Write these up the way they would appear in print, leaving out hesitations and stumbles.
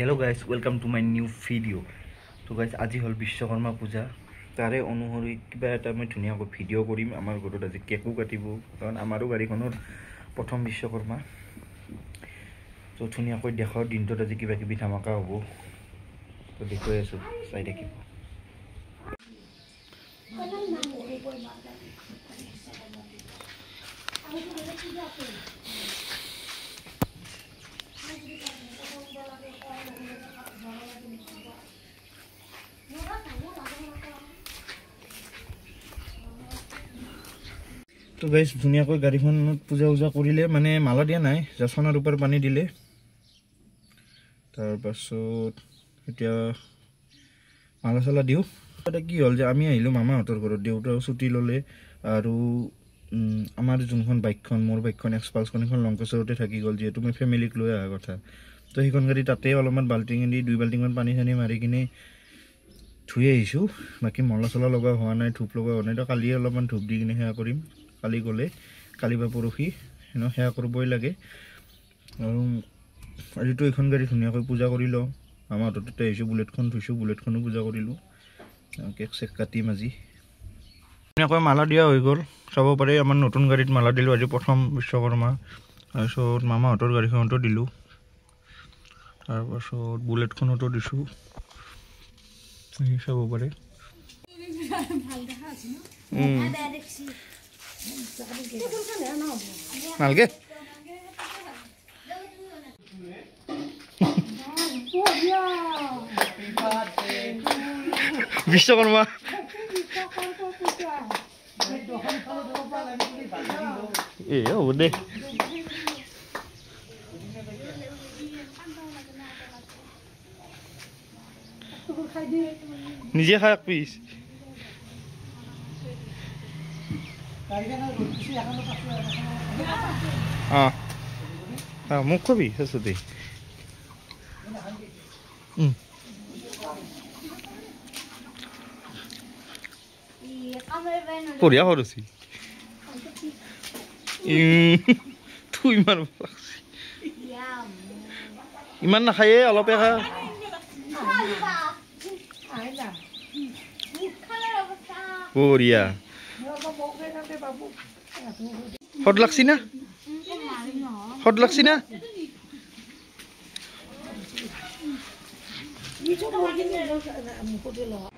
Hello guys, welcome to my new video. So guys, আজি হল বিশ্বকৰ্মা পূজা তাৰে অনুসৰি কিবা এটা মই ধুনীয়াকৈ ভিডিও কৰিম আমাৰ ঘৰত আজি কেকো কাটিব কাৰণ আমাৰো গাড়ীখনৰ প্ৰথম বিশ্বকৰ্মা তো ধুনীয়াকৈ দেখাও দিনটোত আজি কিবা কিবি ধামাকা হ'ব তো দেখুৱাই আছো চাই দেখিব তো গাইস ধুনীয়াকৈ গাড়ীখন পূজা কৰিলে মানে মালা দিয়া নাই জাছনৰ ওপৰ পানী দিলে তাৰ পাছত এতিয়া মালা চলা দিও এটা কি হল যে আমি আহিলো মামাহঁতৰ ঘৰত দেউতাও ছুটি ললে আৰু আমাৰ যোনখন বাইকখন মোৰ বাইকখন এক্সপালছখন লংকেশ্বৰতে থাকি গল যেহেতু মই ফেমিলিক লৈ আহা কথা তো সেইখন গাড়ী তাতে অলপমান বাল্টিং দি 2 বাল্টিংমান পানী চানি মাৰি কিনে ধুই আহিছো বাকি মলা চলা লগা হোৱা নাই ধূপ লগা হোৱা নাই তো কালি অলপমান ধূপ দি কিনে হেয়া কৰিম কালি গলে কালি বা পৰহি হেনো হেয়া কৰিবই লাগে আৰু আজিতো এখন গাড়ী ধুনীয়াকৈ পূজা কৰিলো আমাৰ তাতে আহিছো বুলেটখন ধুইছো বুলেটখনো পূজা কৰিলো কেক চেক কাটি মাজি ধুনীয়াকৈ মালা দিয়া হৈ গ'ল চাব পাৰে আমাৰ নতুন গাড়ীত মালা দিলো আজি প্ৰথম বিশ্বকৰ্মা তাৰপিছত মামাহঁতৰ গাড়ীখনতো দিলো তাৰপাছত বুলেটখনতো দিছো চাব পাৰে ভাল দেখা আছে ন নালগে বিশ্বকৰ্মা এ হ'ব দে নিজে খাই পিছ মোক কবি সচতে বঢ়িয়া সৰুছি তুই ইমান নাখায়ে অলপে খা বঢ়িয়া হট লাগছি না হট লাগছি না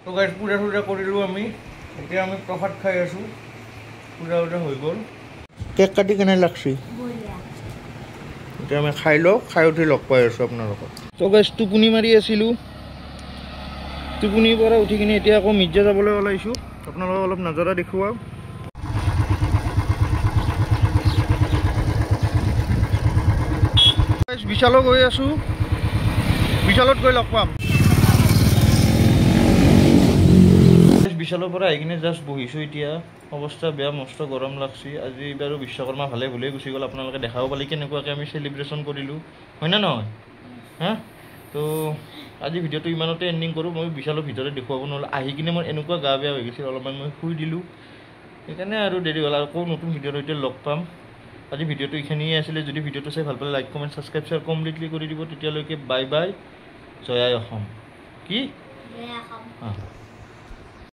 তো গাইস পূজা কৰিলো আমি এতিয়া আমি প্ৰসাদ খাই আছো পূজা হৈ গ'ল কেক কাটি কেনে লাগছি এতিয়া আমি খাই উঠি লগ পাই আছো আপোনালোকক তো গাইস টোপনি মাৰি আছিলো টোপনিৰ পৰা উঠি কিনে এতিয়া আকৌ মিৰ্জা যাবলৈ ওলাইছো আপোনালোকক অলপ নজৰা দেখুৱাও বিশালত গৈ আছো বিশালত গৈ লগ পাম বিশালৰ পৰা আহি কিনে জাষ্ট বহিছো এতিয়া অৱস্থা বেয়া মস্ত গৰম লাগছি আজি বাৰু বিশ্বকৰ্মা ভালে ভুলে গুচি গ'ল আপোনালোকে দেখাব পালি কেনেকুৱাকৈ আমি চেলিব্ৰেশ্যন কৰিলোঁ হয় না নহয় হা তো আজি ভিডিঅ'টো ইমানতে এণ্ডিং কৰোঁ মই বিশালৰ ভিতৰত দেখুৱাব নহ'লে আহি কিনে মোৰ এনেকুৱা গা বেয়া হৈ গৈছিল অলপমান মই শুই দিলোঁ সেইকাৰণে আৰু দেৰি হ'ল আৰু আকৌ নতুন ভিডিঅ'ৰ সৈতে লগ পাম আজি ভিডিঅ'টো এইখিনিয়ে আছিলে যদি ভিডিঅ'টো চাই ভাল পালে like comment subscribe share completely কৰি দিব তেতিয়ালৈকে বাই বাই জয় আই অসম কি জয় অসম